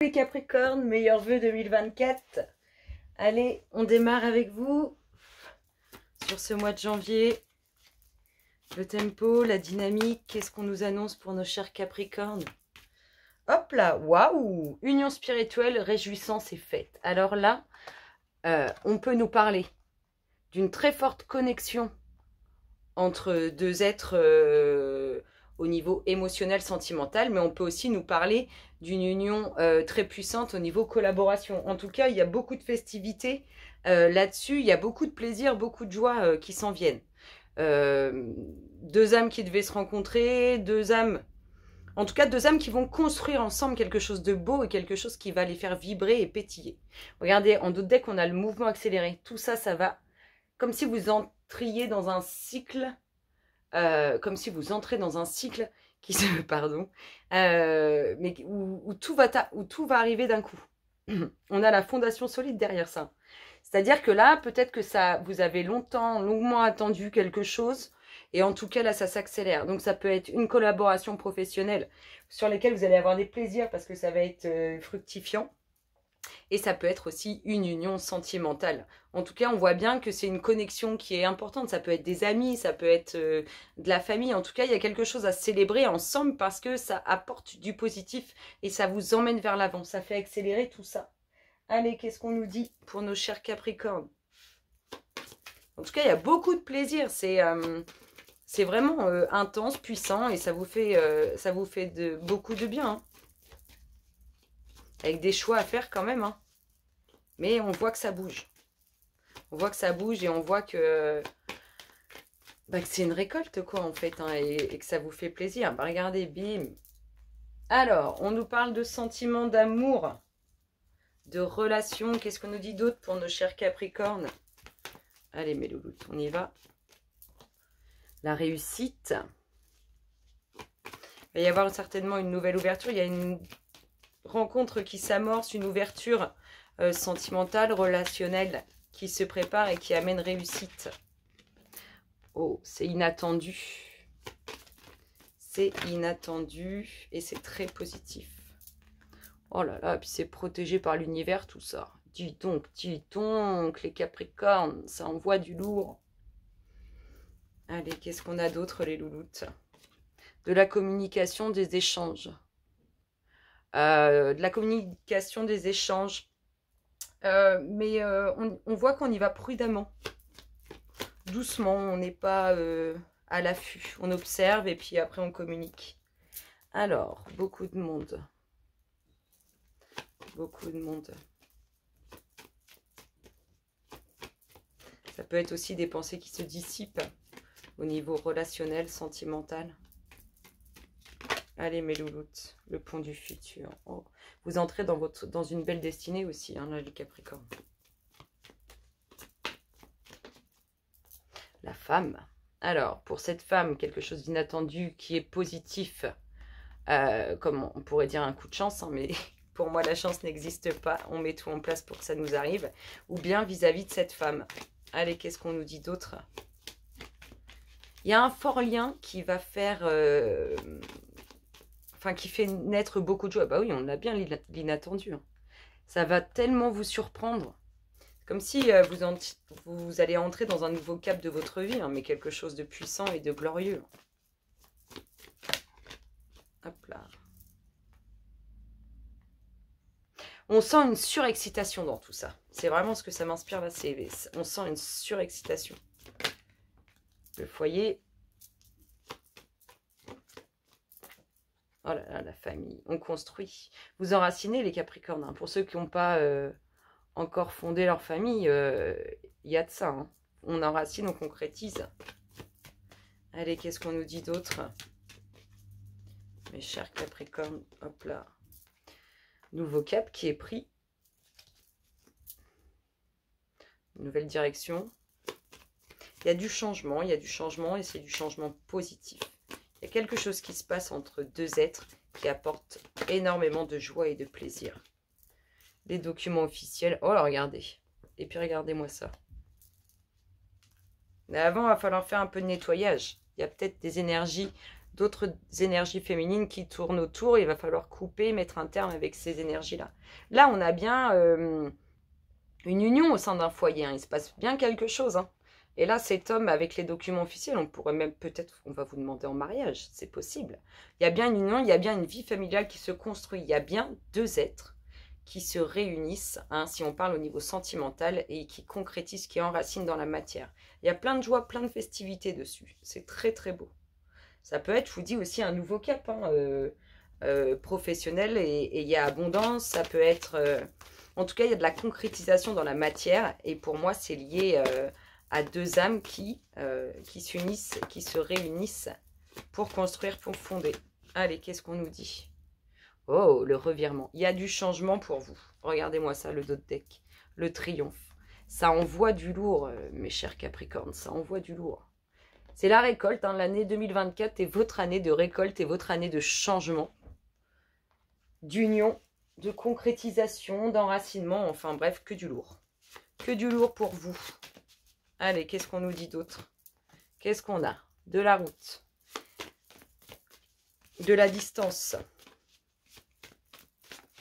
Les Capricornes, meilleurs vœux 2024. Allez, on démarre avec vous sur ce mois de janvier. Le tempo, la dynamique, qu'est-ce qu'on nous annonce pour nos chers Capricornes? Hop là, waouh! Union spirituelle, réjouissance et fête. Alors là, on peut nous parler d'une très forte connexion entre deux êtres au niveau émotionnel, sentimental, mais on peut aussi nous parler d'une union très puissante au niveau collaboration. En tout cas, il y a beaucoup de festivités là-dessus, il y a beaucoup de plaisir, beaucoup de joie qui s'en viennent. Deux âmes qui devaient se rencontrer, deux âmes, en tout cas deux âmes qui vont construire ensemble quelque chose de beau et quelque chose qui va les faire vibrer et pétiller. Regardez, en d'autres decks, on a le mouvement accéléré. Tout ça, ça va comme si vous entriez dans un cycle, comme si vous entrez dans un cycle qui se, pardon, mais où tout va arriver d'un coup. On a la fondation solide derrière ça. C'est-à-dire que là, peut-être que ça, vous avez longuement attendu quelque chose, et en tout cas là, ça s'accélère. Donc ça peut être une collaboration professionnelle sur laquelle vous allez avoir des plaisirs parce que ça va être fructifiant. Et ça peut être aussi une union sentimentale. En tout cas, on voit bien que c'est une connexion qui est importante. Ça peut être des amis, ça peut être de la famille. En tout cas, il y a quelque chose à célébrer ensemble parce que ça apporte du positif et ça vous emmène vers l'avant. Ça fait accélérer tout ça. Allez, qu'est-ce qu'on nous dit pour nos chers Capricornes? En tout cas, il y a beaucoup de plaisir. C'est vraiment intense, puissant et ça vous fait beaucoup de bien. Hein. Avec des choix à faire quand même. Hein. Mais on voit que ça bouge. On voit que ça bouge et on voit que c'est une récolte, quoi, en fait. Hein, et que ça vous fait plaisir. Bah, regardez, bim. Alors, on nous parle de sentiments d'amour, de relations. Qu'est-ce qu'on nous dit d'autre pour nos chers Capricornes? Allez, mes louloutes, on y va. La réussite. Il va y avoir certainement une nouvelle ouverture. Il y a une rencontre qui s'amorce, une ouverture sentimentale, relationnelle qui se prépare et qui amène réussite. Oh, c'est inattendu. C'est inattendu et c'est très positif. Oh là là, puis c'est protégé par l'univers tout ça. Dis donc, les Capricornes, ça envoie du lourd. Allez, qu'est-ce qu'on a d'autre, les louloutes? De la communication, des échanges. De la communication, des échanges. Mais on voit qu'on y va prudemment. Doucement, on n'est pas à l'affût. On observe et puis après on communique. Alors, beaucoup de monde. Beaucoup de monde. Ça peut être aussi des pensées qui se dissipent au niveau relationnel, sentimental. Allez mes louloutes, le pont du futur. Oh. Vous entrez dans une belle destinée aussi, hein, là, les Capricornes. La femme. Alors, pour cette femme, quelque chose d'inattendu qui est positif, comme on pourrait dire un coup de chance, hein, mais pour moi la chance n'existe pas. On met tout en place pour que ça nous arrive. Ou bien vis-à-vis de cette femme. Allez, qu'est-ce qu'on nous dit d'autre? Il y a un fort lien qui va faire... qui fait naître beaucoup de joie. Bah oui, on a bien l'inattendu. Hein. Ça va tellement vous surprendre. Comme si vous allez entrer dans un nouveau cap de votre vie, hein, mais quelque chose de puissant et de glorieux. Hop là. On sent une surexcitation dans tout ça. C'est vraiment ce que ça m'inspire là. On sent une surexcitation. Le foyer. Oh là là, la famille. On construit. Vous enracinez les Capricornes. Hein. Pour ceux qui n'ont pas encore fondé leur famille, il y a de ça. Hein. On enracine, on concrétise. Allez, qu'est-ce qu'on nous dit d'autre? Mes chers Capricornes. Hop là. Nouveau cap qui est pris. Nouvelle direction. Il y a du changement et c'est du changement positif. Il y a quelque chose qui se passe entre deux êtres qui apporte énormément de joie et de plaisir. Les documents officiels. Oh là, regardez. Et puis regardez-moi ça. Mais avant, il va falloir faire un peu de nettoyage. Il y a peut-être des énergies d'autres énergies féminines qui tournent autour. Il va falloir couper, mettre un terme avec ces énergies-là. Là, on a bien une union au sein d'un foyer. Hein. Il se passe bien quelque chose. Hein. Et là, cet homme, avec les documents officiels, on pourrait même peut-être, on va vous demander en mariage. C'est possible. Il y a bien une union, il y a bien une vie familiale qui se construit. Il y a bien deux êtres qui se réunissent, hein, si on parle au niveau sentimental, et qui concrétisent, qui enracinent dans la matière. Il y a plein de joie, plein de festivités dessus. C'est très très beau. Ça peut être, je vous dis, aussi un nouveau cap hein, professionnel, et il y a abondance. Ça peut être... en tout cas, il y a de la concrétisation dans la matière, et pour moi, c'est lié à deux âmes qui s'unissent, qui se réunissent pour construire, pour fonder. Allez, qu'est-ce qu'on nous dit ? Oh, le revirement. Il y a du changement pour vous. Regardez-moi ça, le dos de deck. Le triomphe. Ça envoie du lourd, mes chers Capricornes. Ça envoie du lourd. C'est la récolte. Hein. L'année 2024 est votre année de récolte et votre année de changement. D'union, de concrétisation, d'enracinement. Enfin bref, que du lourd. Que du lourd pour vous. Allez, qu'est-ce qu'on nous dit d'autre? Qu'est-ce qu'on a? De la route. De la distance.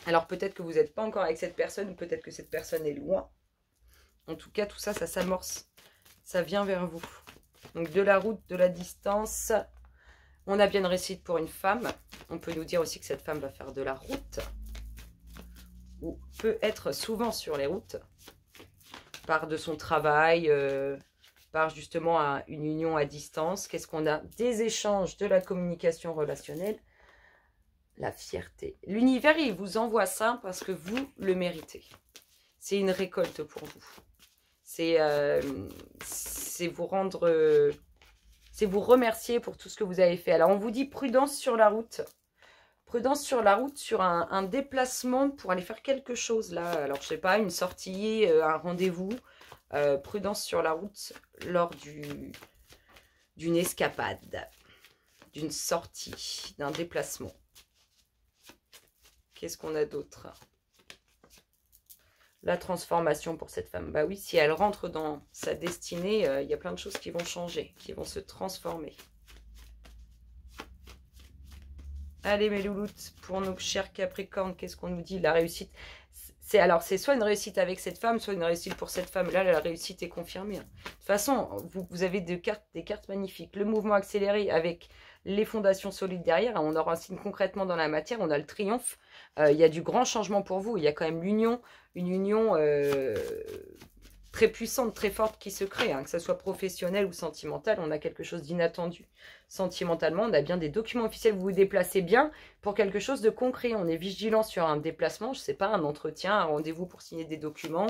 Alors peut-être que vous n'êtes pas encore avec cette personne, ou peut-être que cette personne est loin. En tout cas, tout ça, ça s'amorce. Ça vient vers vous. Donc de la route, de la distance. On a bien une réussite pour une femme. On peut nous dire aussi que cette femme va faire de la route. Ou peut être souvent sur les routes. Par de son travail, par justement une union à distance. Qu'est-ce qu'on a? Des échanges, de la communication relationnelle. La fierté. L'univers, il vous envoie ça parce que vous le méritez. C'est une récolte pour vous. C'est vous rendre... c'est vous remercier pour tout ce que vous avez fait. Alors, on vous dit prudence sur la route. Prudence sur la route, sur un déplacement pour aller faire quelque chose, là. Alors, je sais pas, une sortie, un rendez-vous. Prudence sur la route lors d'une escapade, d'une sortie, d'un déplacement. Qu'est-ce qu'on a d'autre? La transformation pour cette femme. Bah oui, si elle rentre dans sa destinée, il y a plein de choses qui vont changer, qui vont se transformer. Allez mes louloutes, pour nos chers Capricornes, qu'est-ce qu'on nous dit? La réussite. Alors, c'est soit une réussite avec cette femme, soit une réussite pour cette femme. Là, la réussite est confirmée. Hein. De toute façon, vous avez des cartes magnifiques. Le mouvement accéléré avec les fondations solides derrière. Hein, on aura un signe concrètement dans la matière. On a le triomphe. Il y a du grand changement pour vous. Il y a quand même l'union, une union très puissante, très forte qui se crée. Hein, que ce soit professionnel ou sentimental, on a quelque chose d'inattendu. Sentimentalement, on a bien des documents officiels. Vous vous déplacez bien pour quelque chose de concret. On est vigilant sur un déplacement, je ne sais pas, un entretien, un rendez-vous pour signer des documents.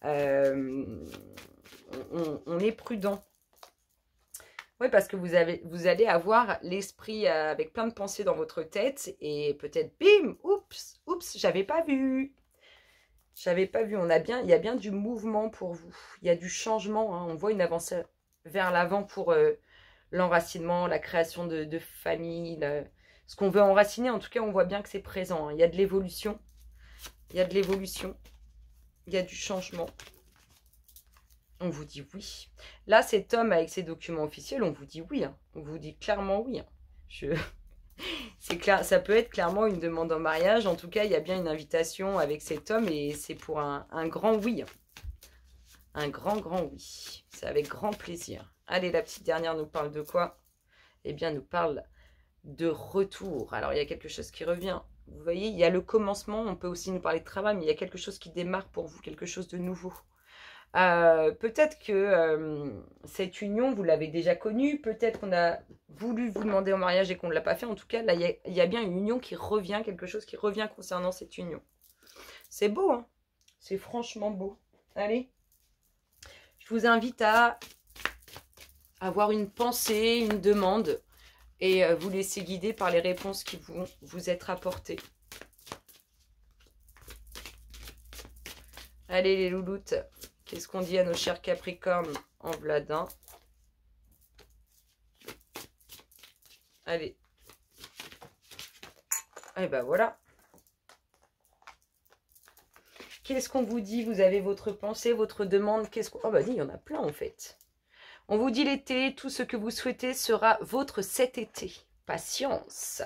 On est prudent. Oui, parce que vous allez avoir l'esprit avec plein de pensées dans votre tête. Et peut-être, bim, oups, j'avais pas vu. J'avais pas vu. Il y a bien du mouvement pour vous. Il y a du changement. Hein. On voit une avancée vers l'avant pour... l'enracinement, la création de famille, ce qu'on veut enraciner, en tout cas, on voit bien que c'est présent. Hein. Il y a de l'évolution, il y a de l'évolution, il y a du changement. On vous dit oui. Là, cet homme avec ses documents officiels, on vous dit oui. Hein. On vous dit clairement oui. Hein. C'est clair, ça peut être clairement une demande en mariage. En tout cas, il y a bien une invitation avec cet homme et c'est pour un grand oui. Hein. Un grand oui. C'est avec grand plaisir. Allez, la petite dernière nous parle de quoi? Eh bien, nous parle de retour. Alors, il y a quelque chose qui revient. Vous voyez, il y a le commencement. On peut aussi nous parler de travail, mais il y a quelque chose qui démarre pour vous, quelque chose de nouveau. Peut-être que cette union, vous l'avez déjà connue. Peut-être qu'on a voulu vous demander en mariage et qu'on ne l'a pas fait. En tout cas, là, il y a bien une union qui revient, quelque chose qui revient concernant cette union. C'est beau, hein? C'est franchement beau. Allez, je vous invite à avoir une pensée, une demande et vous laisser guider par les réponses qui vont vous être apportées. Allez les louloutes, qu'est-ce qu'on dit à nos chers Capricornes en Vladin? Allez. Et ben voilà. Qu'est-ce qu'on vous dit? Vous avez votre pensée, votre demande. Qu'est-ce qu'on... Oh bah dis, il y en a plein en fait. On vous dit l'été, tout ce que vous souhaitez sera votre cet été. Patience.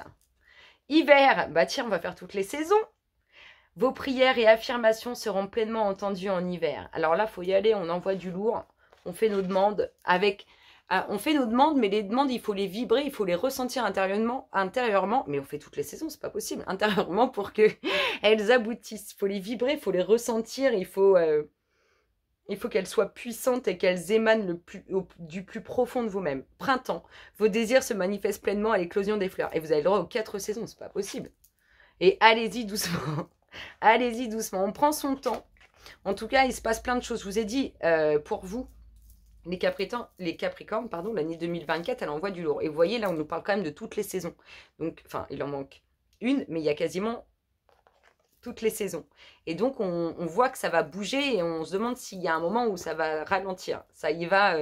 Hiver, bah tiens, on va faire toutes les saisons. Vos prières et affirmations seront pleinement entendues en hiver. Alors là, il faut y aller, on envoie du lourd, on fait nos demandes avec... on fait nos demandes, mais les demandes, il faut les vibrer, il faut les ressentir intérieurement, mais on fait toutes les saisons, c'est pas possible, intérieurement pour qu'elles aboutissent. Il faut les vibrer, il faut les ressentir, il faut qu'elles soient puissantes et qu'elles émanent du plus profond de vous-même. Printemps, vos désirs se manifestent pleinement à l'éclosion des fleurs. Et vous avez le droit aux 4 saisons, c'est pas possible. Et allez-y doucement. Allez-y doucement, on prend son temps. En tout cas, il se passe plein de choses. Je vous ai dit, pour vous, les Capricornes, pardon, l'année 2024, elle envoie du lourd. Et vous voyez, là, on nous parle quand même de toutes les saisons. Donc, enfin, il en manque une, mais il y a quasiment toutes les saisons. Et donc, on voit que ça va bouger et on se demande s'il y a un moment où ça va ralentir. Ça y va...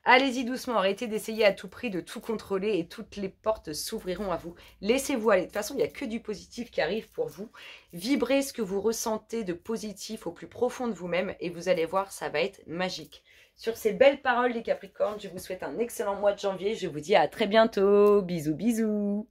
Allez-y doucement, arrêtez d'essayer à tout prix de tout contrôler et toutes les portes s'ouvriront à vous. Laissez-vous aller. De toute façon, il n'y a que du positif qui arrive pour vous. Vibrez ce que vous ressentez de positif au plus profond de vous-même et vous allez voir, ça va être magique. Sur ces belles paroles les Capricornes, je vous souhaite un excellent mois de janvier. Je vous dis à très bientôt. Bisous, bisous.